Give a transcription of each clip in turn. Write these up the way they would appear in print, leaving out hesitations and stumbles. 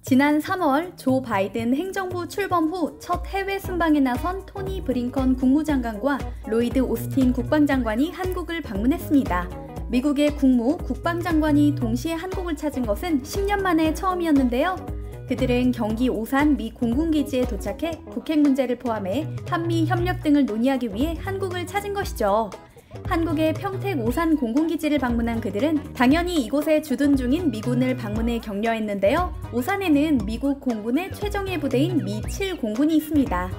지난 3월 조 바이든 행정부 출범 후 첫 해외 순방에 나선 토니 브링컨 국무장관과 로이드 오스틴 국방장관이 한국을 방문했습니다. 미국의 국무, 국방장관이 동시에 한국을 찾은 것은 10년 만에 처음이었는데요. 그들은 경기 오산 미 공군기지에 도착해 북핵 문제를 포함해 한미 협력 등을 논의하기 위해 한국을 찾은 것이죠. 한국의 평택 오산 공군기지를 방문한 그들은 당연히 이곳에 주둔 중인 미군을 방문해 격려했는데요. 오산에는 미국 공군의 최정예 부대인 미7 공군이 있습니다.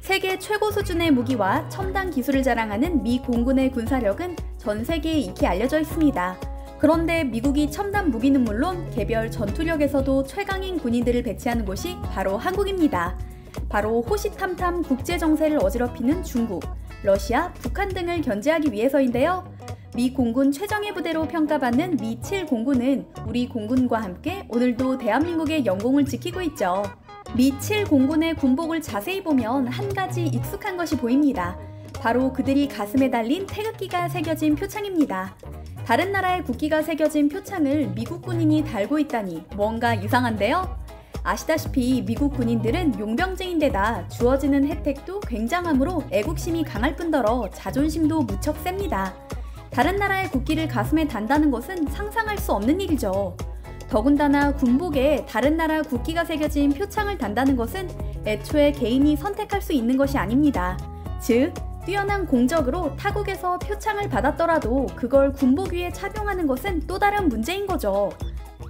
세계 최고 수준의 무기와 첨단 기술을 자랑하는 미 공군의 군사력은 전 세계에 익히 알려져 있습니다. 그런데 미국이 첨단 무기는 물론 개별 전투력에서도 최강인 군인들을 배치하는 곳이 바로 한국입니다. 바로 호시탐탐 국제정세를 어지럽히는 중국, 러시아, 북한 등을 견제하기 위해서인데요. 미 공군 최정예 부대로 평가받는 미7 공군은 우리 공군과 함께 오늘도 대한민국의 영공을 지키고 있죠. 미7 공군의 군복을 자세히 보면 한 가지 익숙한 것이 보입니다. 바로 그들이 가슴에 달린 태극기가 새겨진 표창입니다. 다른 나라의 국기가 새겨진 표창을 미국 군인이 달고 있다니 뭔가 이상한데요? 아시다시피 미국 군인들은 용병제인데다 주어지는 혜택도 굉장하므로 애국심이 강할 뿐더러 자존심도 무척 셉니다. 다른 나라의 국기를 가슴에 단다는 것은 상상할 수 없는 일이죠. 더군다나 군복에 다른 나라 국기가 새겨진 표창을 단다는 것은 애초에 개인이 선택할 수 있는 것이 아닙니다. 즉, 뛰어난 공적으로 타국에서 표창을 받았더라도 그걸 군복 위에 착용하는 것은 또 다른 문제인 거죠.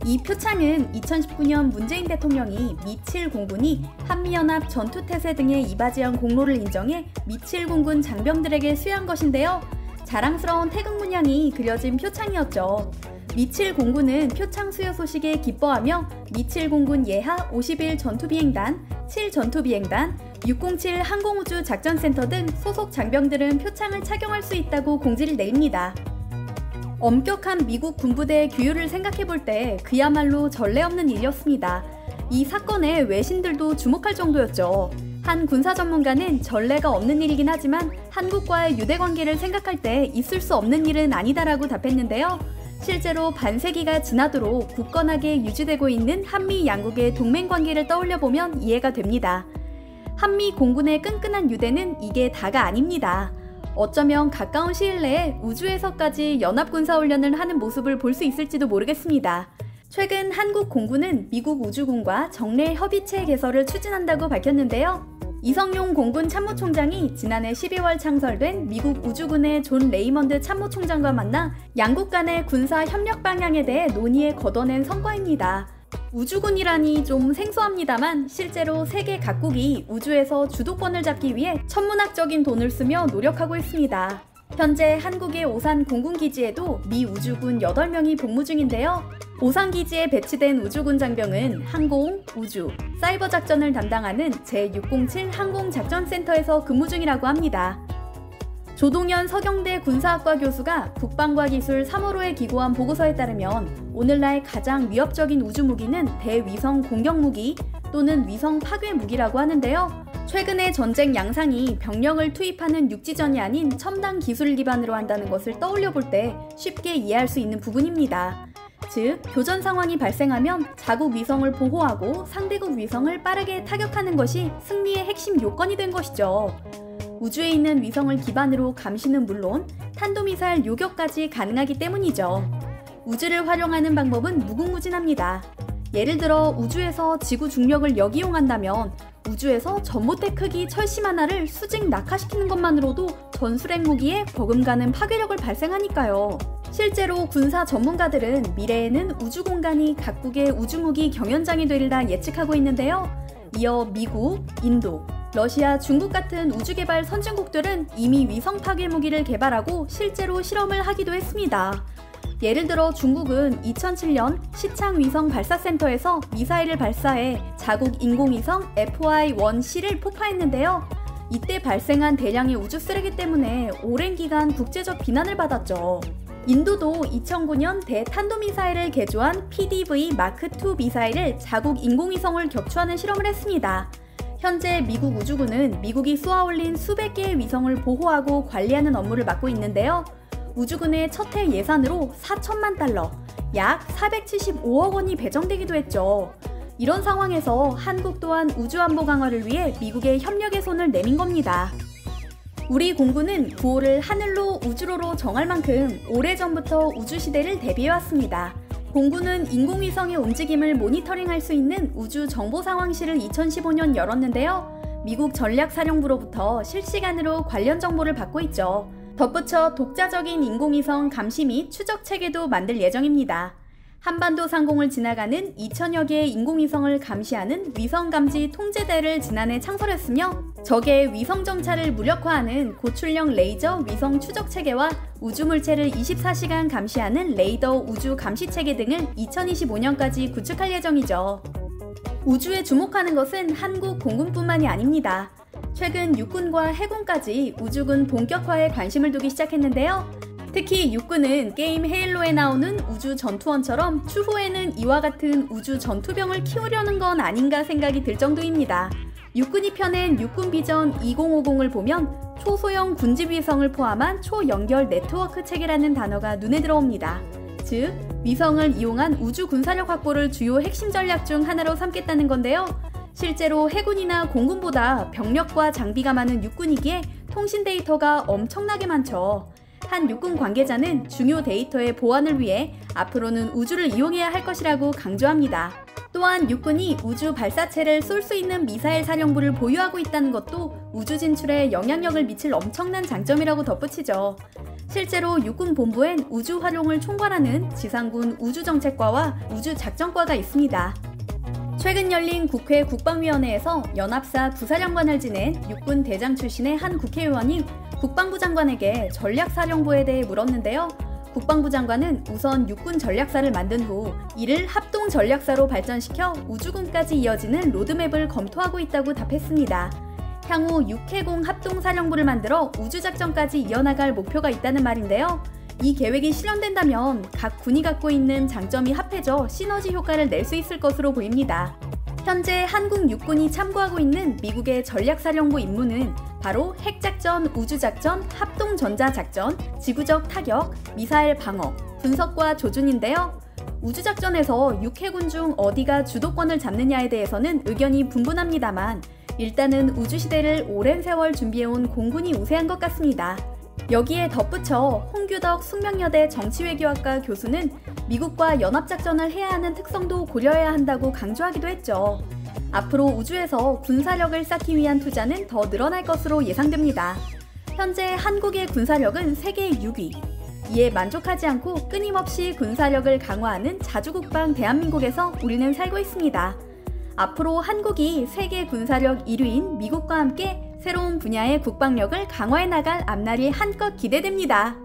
이 표창은 2019년 문재인 대통령이 미7 공군이 한미연합 전투태세 등의 이바지한 공로를 인정해 미7 공군 장병들에게 수여한 것인데요. 자랑스러운 태극 문양이 그려진 표창이었죠. 미7 공군은 표창 수여 소식에 기뻐하며 미7 공군 예하 51 전투비행단, 7 전투비행단, 607 항공우주 작전센터 등 소속 장병들은 표창을 착용할 수 있다고 공지를 내립니다. 엄격한 미국 군부대의 규율을 생각해볼 때 그야말로 전례 없는 일이었습니다. 이 사건에 외신들도 주목할 정도였죠. 한 군사 전문가는 전례가 없는 일이긴 하지만 한국과의 유대관계를 생각할 때 있을 수 없는 일은 아니다라고 답했는데요. 실제로 반세기가 지나도록 굳건하게 유지되고 있는 한미 양국의 동맹관계를 떠올려보면 이해가 됩니다. 한미 공군의 끈끈한 유대는 이게 다가 아닙니다. 어쩌면 가까운 시일 내에 우주에서까지 연합군사훈련을 하는 모습을 볼 수 있을지도 모르겠습니다. 최근 한국 공군은 미국 우주군과 정례 협의체 개설을 추진한다고 밝혔는데요. 이성용 공군 참모총장이 지난해 12월 창설된 미국 우주군의 존 레이먼드 참모총장과 만나 양국 간의 군사 협력 방향에 대해 논의에 거둬낸 성과입니다. 우주군이라니 좀 생소합니다만 실제로 세계 각국이 우주에서 주도권을 잡기 위해 천문학적인 돈을 쓰며 노력하고 있습니다. 현재 한국의 오산 공군기지에도 미 우주군 8명이 복무 중인데요. 오산기지에 배치된 우주군 장병은 항공, 우주, 사이버 작전을 담당하는 제607 항공작전센터에서 근무 중이라고 합니다. 조동현 서경대 군사학과 교수가 국방과 기술 3호로에 기고한 보고서에 따르면 오늘날 가장 위협적인 우주무기는 대위성 공격무기 또는 위성 파괴무기라고 하는데요. 최근의 전쟁 양상이 병력을 투입하는 육지전이 아닌 첨단 기술을 기반으로 한다는 것을 떠올려 볼 때 쉽게 이해할 수 있는 부분입니다. 즉, 교전 상황이 발생하면 자국 위성을 보호하고 상대국 위성을 빠르게 타격하는 것이 승리의 핵심 요건이 된 것이죠. 우주에 있는 위성을 기반으로 감시는 물론 탄도미사일 요격까지 가능하기 때문이죠. 우주를 활용하는 방법은 무궁무진합니다. 예를 들어 우주에서 지구 중력을 역이용한다면 우주에서 전봇대 크기 철심 하나를 수직 낙하시키는 것만으로도 전술핵 무기에 버금가는 파괴력을 발생하니까요. 실제로 군사 전문가들은 미래에는 우주 공간이 각국의 우주무기 경연장이 되리라 예측하고 있는데요. 이어 미국, 인도, 러시아, 중국 같은 우주개발 선진국들은 이미 위성 파괴 무기를 개발하고 실제로 실험을 하기도 했습니다. 예를 들어 중국은 2007년 시창 위성 발사센터에서 미사일을 발사해 자국 인공위성 FY-1C를 폭파했는데요. 이때 발생한 대량의 우주 쓰레기 때문에 오랜 기간 국제적 비난을 받았죠. 인도도 2009년 대탄도미사일을 개조한 PDV 마크2 미사일을 자국 인공위성을 격추하는 실험을 했습니다. 현재 미국 우주군은 미국이 쏘아올린 수백 개의 위성을 보호하고 관리하는 업무를 맡고 있는데요. 우주군의 첫 해 예산으로 4천만 달러, 약 475억 원이 배정되기도 했죠. 이런 상황에서 한국 또한 우주안보 강화를 위해 미국의 협력의 손을 내민 겁니다. 우리 공군은 구호를 하늘로 우주로로 정할 만큼 오래전부터 우주시대를 대비해왔습니다. 공군은 인공위성의 움직임을 모니터링할 수 있는 우주정보상황실을 2015년 열었는데요. 미국 전략사령부로부터 실시간으로 관련 정보를 받고 있죠. 덧붙여 독자적인 인공위성 감시 및 추적 체계도 만들 예정입니다. 한반도 상공을 지나가는 2000여 개의 인공위성을 감시하는 위성감지 통제대를 지난해 창설했으며 적의 위성 정찰을 무력화하는 고출력 레이저 위성 추적 체계와 우주물체를 24시간 감시하는 레이더 우주 감시 체계 등을 2025년까지 구축할 예정이죠. 우주에 주목하는 것은 한국 공군뿐만이 아닙니다. 최근 육군과 해군까지 우주군 본격화에 관심을 두기 시작했는데요. 특히 육군은 게임 헤일로에 나오는 우주 전투원처럼 추후에는 이와 같은 우주 전투병을 키우려는 건 아닌가 생각이 들 정도입니다. 육군이 펴낸 육군 비전 2050을 보면 초소형 군집 위성을 포함한 초연결 네트워크 체계라는 단어가 눈에 들어옵니다. 즉, 위성을 이용한 우주 군사력 확보를 주요 핵심 전략 중 하나로 삼겠다는 건데요. 실제로 해군이나 공군보다 병력과 장비가 많은 육군이기에 통신 데이터가 엄청나게 많죠. 한 육군 관계자는 중요 데이터의 보안을 위해 앞으로는 우주를 이용해야 할 것이라고 강조합니다. 또한 육군이 우주 발사체를 쏠 수 있는 미사일 사령부를 보유하고 있다는 것도 우주 진출에 영향력을 미칠 엄청난 장점이라고 덧붙이죠. 실제로 육군 본부엔 우주 활용을 총괄하는 지상군 우주정책과와 우주작전과가 있습니다. 최근 열린 국회 국방위원회에서 연합사 부사령관을 지낸 육군 대장 출신의 한 국회의원이 국방부 장관에게 전략사령부에 대해 물었는데요. 국방부 장관은 우선 육군 전략사를 만든 후 이를 합동 전략사로 발전시켜 우주군까지 이어지는 로드맵을 검토하고 있다고 답했습니다. 향후 육해공 합동사령부를 만들어 우주작전까지 이어나갈 목표가 있다는 말인데요. 이 계획이 실현된다면 각 군이 갖고 있는 장점이 합해져 시너지 효과를 낼 수 있을 것으로 보입니다. 현재 한국 육군이 참고하고 있는 미국의 전략사령부 임무는 바로 핵작전, 우주작전, 합동전자작전, 지구적 타격, 미사일 방어, 분석과 조준인데요. 우주작전에서 육해군 중 어디가 주도권을 잡느냐에 대해서는 의견이 분분합니다만 일단은 우주시대를 오랜 세월 준비해온 공군이 우세한 것 같습니다. 여기에 덧붙여 홍규덕 숙명여대 정치외교학과 교수는 미국과 연합작전을 해야 하는 특성도 고려해야 한다고 강조하기도 했죠. 앞으로 우주에서 군사력을 쌓기 위한 투자는 더 늘어날 것으로 예상됩니다. 현재 한국의 군사력은 세계 6위. 이에 만족하지 않고 끊임없이 군사력을 강화하는 자주국방 대한민국에서 우리는 살고 있습니다. 앞으로 한국이 세계 군사력 1위인 미국과 함께 새로운 분야의 국방력을 강화해 나갈 앞날이 한껏 기대됩니다.